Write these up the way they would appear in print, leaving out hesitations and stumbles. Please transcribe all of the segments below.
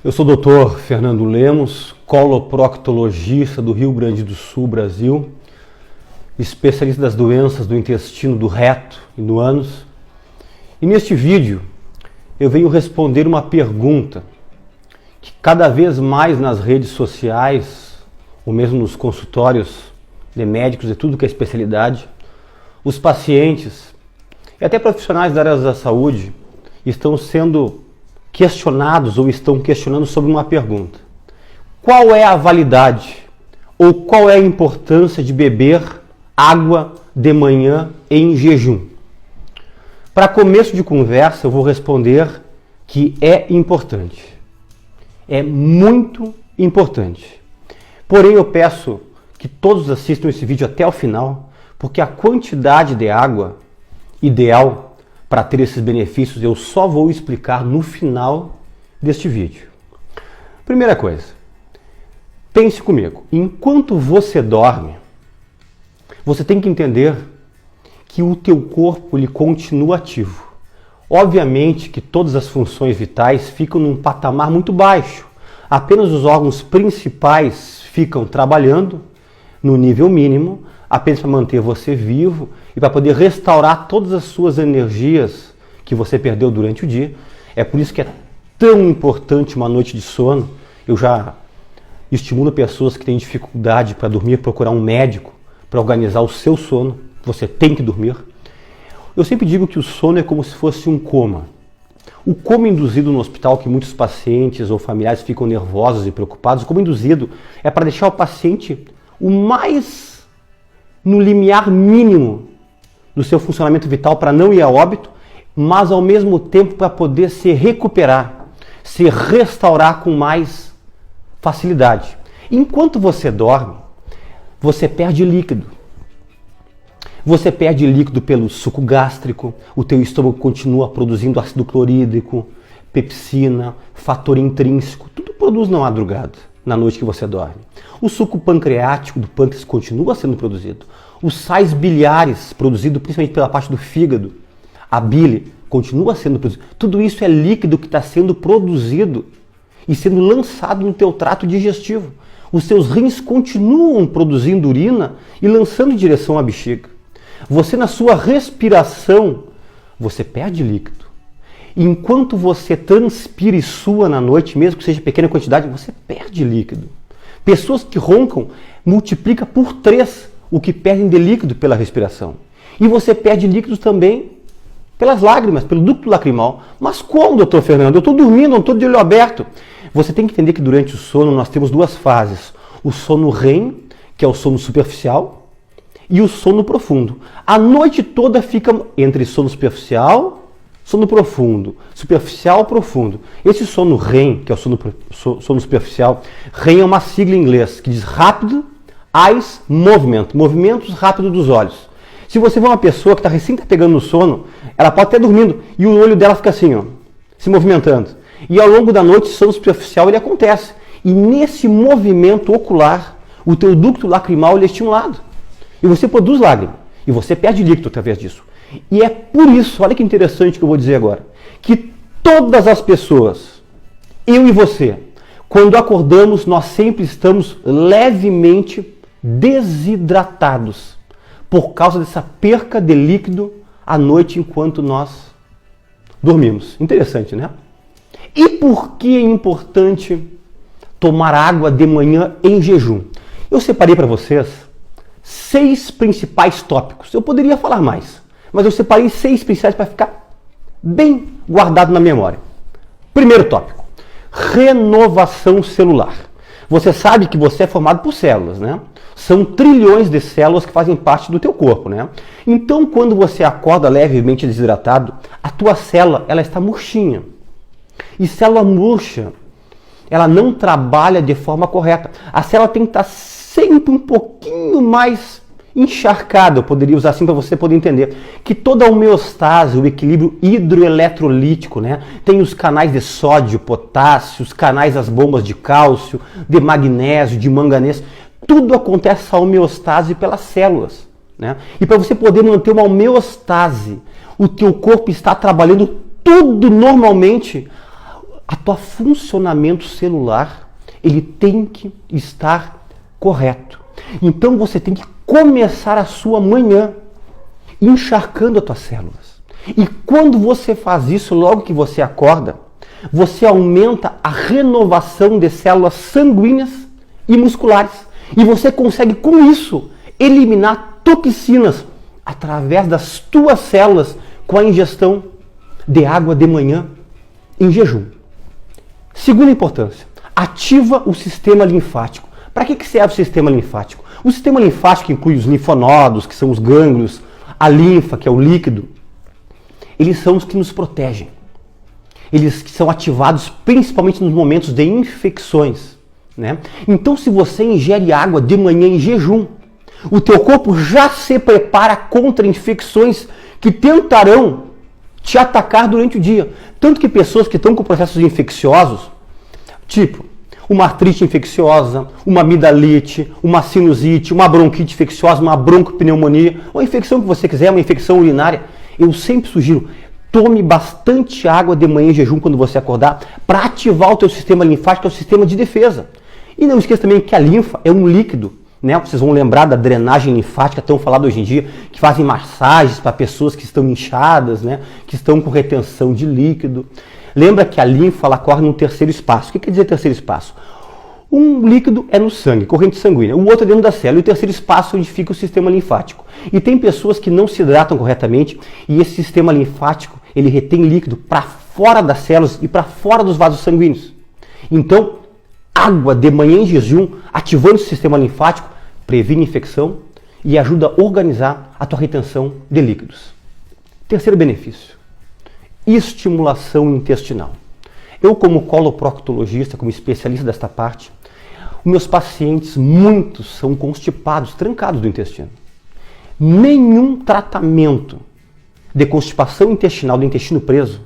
Eu sou o Dr. Fernando Lemos, coloproctologista do Rio Grande do Sul, Brasil, especialista das doenças do intestino, do reto e do ânus. E neste vídeo eu venho responder uma pergunta que cada vez mais nas redes sociais, ou mesmo nos consultórios de médicos e tudo que é especialidade, os pacientes e até profissionais da área da saúde estão sendo questionados ou estão questionando sobre uma pergunta. Qual é a validade ou qual é a importância de beber água de manhã em jejum? Para começo de conversa, eu vou responder que é importante. É muito importante. Porém, eu peço que todos assistam esse vídeo até o final, porque a quantidade de água ideal para ter esses benefícios eu só vou explicar no final deste vídeo. Primeira coisa, pense comigo. Enquanto você dorme, você tem que entender que o teu corpo ele continua ativo. Obviamente que todas as funções vitais ficam num patamar muito baixo. Apenas os órgãos principais ficam trabalhando no nível mínimo, apenas para manter você vivo e para poder restaurar todas as suas energias que você perdeu durante o dia. É por isso que é tão importante uma noite de sono. Eu já estimulo pessoas que têm dificuldade para dormir, procurar um médico para organizar o seu sono. Você tem que dormir. Eu sempre digo que o sono é como se fosse um coma. O coma induzido no hospital, que muitos pacientes ou familiares ficam nervosos e preocupados, o coma induzido é para deixar o paciente o mais no limiar mínimo do seu funcionamento vital para não ir a óbito, mas ao mesmo tempo para poder se recuperar, se restaurar com mais facilidade. Enquanto você dorme, você perde líquido. Você perde líquido pelo suco gástrico, o teu estômago continua produzindo ácido clorídrico, pepsina, fator intrínseco, tudo produz na madrugada, na noite que você dorme. O suco pancreático do pâncreas continua sendo produzido. Os sais biliares, produzidos principalmente pela parte do fígado, a bile, continua sendo produzido. Tudo isso é líquido que está sendo produzido e sendo lançado no teu trato digestivo. Os seus rins continuam produzindo urina e lançando em direção à bexiga. Você, na sua respiração, você perde líquido. Enquanto você transpira e sua na noite, mesmo que seja pequena quantidade, você perde líquido. Pessoas que roncam multiplica por 3 o que perdem de líquido pela respiração. E você perde líquidos também pelas lágrimas, pelo ducto lacrimal. Mas como, doutor Fernando? Eu estou dormindo, não estou de olho aberto. Você tem que entender que durante o sono nós temos 2 fases. O sono REM, que é o sono superficial, e o sono profundo. A noite toda fica entre sono superficial, sono profundo, superficial, profundo. Esse sono REM, que é o sono superficial, REM é uma sigla em inglês que diz Rapid Eyes Movement, movimentos rápidos dos olhos. Se você vê uma pessoa que está recém pegando no sono, ela pode estar dormindo e o olho dela fica assim, ó, se movimentando. E ao longo da noite, o sono superficial ele acontece. E nesse movimento ocular, o teu ducto lacrimal ele é estimulado. E você produz lágrima. E você perde líquido através disso. E é por isso, olha que interessante que eu vou dizer agora, que todas as pessoas, eu e você, quando acordamos, nós sempre estamos levemente desidratados por causa dessa perca de líquido à noite enquanto nós dormimos. Interessante, né? E por que é importante tomar água de manhã em jejum? Eu separei para vocês 6 principais tópicos. Eu poderia falar mais, mas eu separei 6 principais para ficar bem guardado na memória. Primeiro tópico, renovação celular. Você sabe que você é formado por células, né? São trilhões de células que fazem parte do teu corpo, né? Então, quando você acorda levemente desidratado, a tua célula, ela está murchinha. E célula murcha, ela não trabalha de forma correta. A célula tem que estar sempre um pouquinho mais encharcada, eu poderia usar assim para você poder entender, que toda a homeostase, o equilíbrio hidroeletrolítico, né? Tem os canais de sódio, potássio, os canais das bombas de cálcio, de magnésio, de manganês, tudo acontece essa homeostase pelas células, né? E para você poder manter uma homeostase, o teu corpo está trabalhando tudo normalmente, a tua funcionamento celular, ele tem que estar correto. Então você tem que começar a sua manhã encharcando as tuas células. E quando você faz isso, logo que você acorda, você aumenta a renovação de células sanguíneas e musculares. E você consegue, com isso, eliminar toxinas através das tuas células com a ingestão de água de manhã em jejum. Segunda importância, ativa o sistema linfático. Para que serve o sistema linfático? O sistema linfático inclui os linfonodos, que são os gânglios, a linfa, que é o líquido. Eles são os que nos protegem. Eles são ativados principalmente nos momentos de infecções, né? Então, se você ingere água de manhã em jejum, o teu corpo já se prepara contra infecções que tentarão te atacar durante o dia. Tanto que pessoas que estão com processos infecciosos, tipo uma artrite infecciosa, uma amidalite, uma sinusite, uma bronquite infecciosa, uma broncopneumonia, ou a infecção que você quiser, uma infecção urinária, eu sempre sugiro, tome bastante água de manhã em jejum quando você acordar, para ativar o teu sistema linfático, que é o sistema de defesa. E não esqueça também que a linfa é um líquido, né? Vocês vão lembrar da drenagem linfática, tão falada hoje em dia, que fazem massagens para pessoas que estão inchadas, né? Que estão com retenção de líquido. Lembra que a linfa ela corre no terceiro espaço. O que quer dizer terceiro espaço? Um líquido é no sangue, corrente sanguínea, o outro é dentro da célula, e o terceiro espaço é onde fica o sistema linfático. E tem pessoas que não se hidratam corretamente e esse sistema linfático ele retém líquido para fora das células e para fora dos vasos sanguíneos. Então, água de manhã em jejum, ativando o sistema linfático, previne infecção e ajuda a organizar a tua retenção de líquidos. Terceiro benefício, estimulação intestinal. Eu, como coloproctologista, como especialista desta parte, os meus pacientes, muitos são constipados, trancados do intestino. Nenhum tratamento de constipação intestinal, do intestino preso,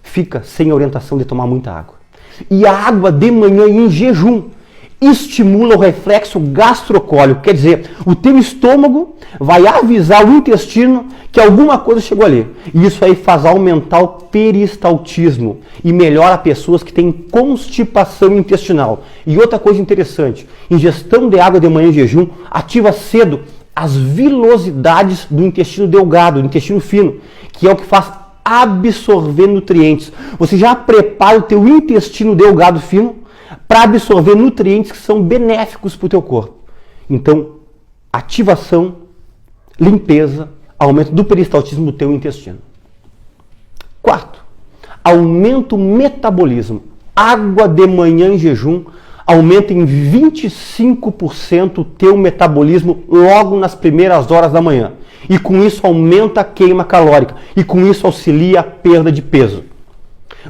fica sem orientação de tomar muita água. E a água de manhã em jejum estimula o reflexo gastrocólico, quer dizer, o teu estômago vai avisar o intestino que alguma coisa chegou ali. E isso aí faz aumentar o peristaltismo e melhora pessoas que têm constipação intestinal. E outra coisa interessante, ingestão de água de manhã em jejum ativa cedo as vilosidades do intestino delgado, do intestino fino, que é o que faz absorver nutrientes. Você já prepara o teu intestino delgado fino para absorver nutrientes que são benéficos para o teu corpo. Então, ativação, limpeza, aumento do peristaltismo do teu intestino. Quarto, aumenta o metabolismo. Água de manhã em jejum aumenta em 25% o teu metabolismo logo nas primeiras horas da manhã. E com isso aumenta a queima calórica. E com isso auxilia a perda de peso.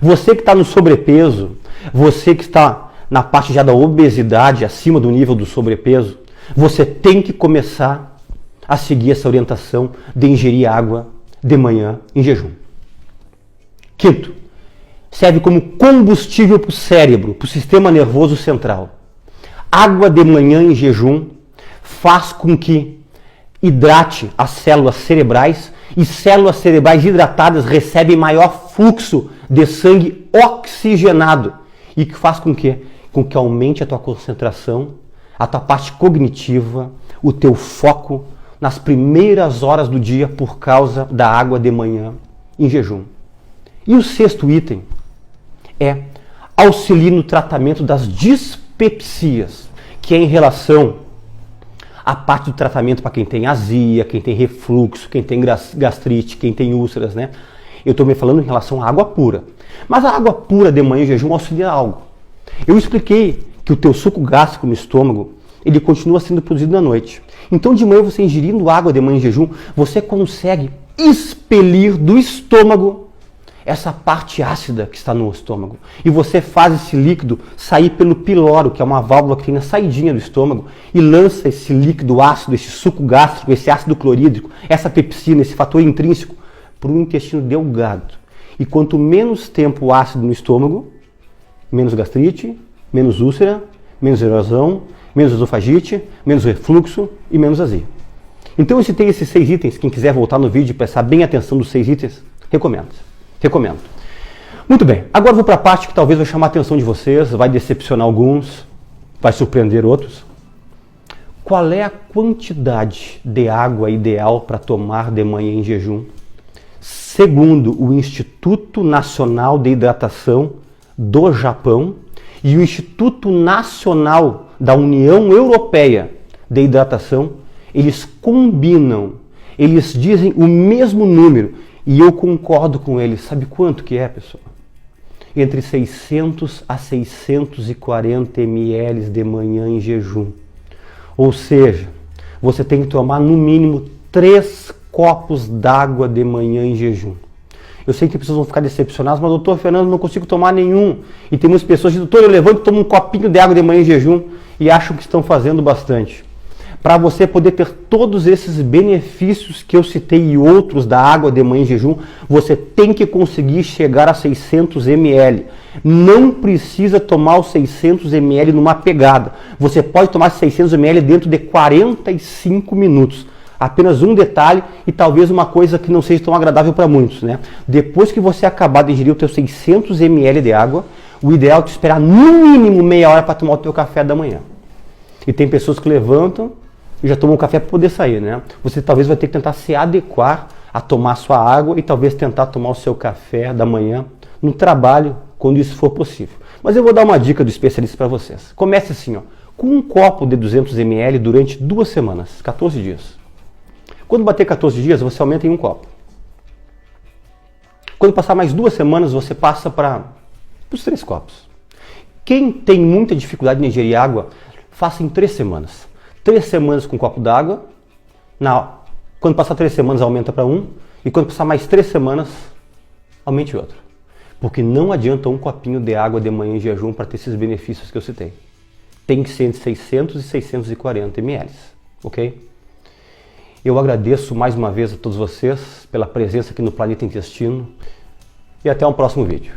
Você que está no sobrepeso, você que está na parte já da obesidade, acima do nível do sobrepeso, você tem que começar a seguir essa orientação de ingerir água de manhã em jejum. Quinto, serve como combustível para o cérebro, para o sistema nervoso central. Água de manhã em jejum faz com que hidrate as células cerebrais e células cerebrais hidratadas recebem maior fluxo de sangue oxigenado e que faz com que aumente a tua concentração, a tua parte cognitiva, o teu foco nas primeiras horas do dia por causa da água de manhã em jejum. E o sexto item é auxiliar no tratamento das dispepsias, que é em relação à parte do tratamento para quem tem azia, quem tem refluxo, quem tem gastrite, quem tem úlceras, né? Eu estou me falando em relação à água pura. Mas a água pura de manhã em jejum auxilia algo. Eu expliquei que o teu suco gástrico no estômago, ele continua sendo produzido na noite. Então de manhã você ingerindo água de manhã em jejum, você consegue expelir do estômago essa parte ácida que está no estômago. E você faz esse líquido sair pelo piloro, que é uma válvula que tem na saidinha do estômago, e lança esse líquido ácido, esse suco gástrico, esse ácido clorídrico, essa pepsina, esse fator intrínseco, para o intestino delgado. E quanto menos tempo ácido no estômago, menos gastrite, menos úlcera, menos erosão, menos esofagite, menos refluxo e menos azia. Então, se tem esses 6 itens, quem quiser voltar no vídeo e prestar bem atenção dos 6 itens, recomendo. Muito bem, agora vou para a parte que talvez vai chamar a atenção de vocês, vai decepcionar alguns, vai surpreender outros. Qual é a quantidade de água ideal para tomar de manhã em jejum? Segundo o Instituto Nacional de Hidratação do Japão e o Instituto Nacional da União Europeia de Hidratação, eles combinam, eles dizem o mesmo número e eu concordo com eles. Sabe quanto que é, pessoal? Entre 600 a 640 ml de manhã em jejum. Ou seja, você tem que tomar no mínimo 3 copos d'água de manhã em jejum. Eu sei que pessoas vão ficar decepcionadas, mas doutor Fernando, não consigo tomar nenhum. E tem muitas pessoas que dizem, doutor, eu levanto e tomo um copinho de água de manhã em jejum e acham que estão fazendo bastante. Para você poder ter todos esses benefícios que eu citei e outros da água de manhã em jejum, você tem que conseguir chegar a 600 ml. Não precisa tomar os 600 ml numa pegada. Você pode tomar 600 ml dentro de 45 minutos. Apenas um detalhe e talvez uma coisa que não seja tão agradável para muitos, né? Depois que você acabar de ingerir os seus 600 ml de água, o ideal é te esperar no mínimo meia hora para tomar o teu café da manhã. E tem pessoas que levantam e já tomam um café para poder sair, né? Você talvez vai ter que tentar se adequar a tomar sua água e talvez tentar tomar o seu café da manhã no trabalho, quando isso for possível. Mas eu vou dar uma dica do especialista para vocês. Comece assim, ó, com um copo de 200 ml durante 2 semanas, 14 dias. Quando bater 14 dias, você aumenta em um copo. Quando passar mais 2 semanas, você passa para os 3 copos. Quem tem muita dificuldade em ingerir água, faça em 3 semanas. 3 semanas com um copo d'água. Quando passar 3 semanas, aumenta para 1. E quando passar mais 3 semanas, aumente outro. Porque não adianta um copinho de água de manhã em jejum para ter esses benefícios que eu citei. Tem que ser entre 600 e 640 ml. Ok? Eu agradeço mais uma vez a todos vocês pela presença aqui no Planeta Intestino e até um próximo vídeo.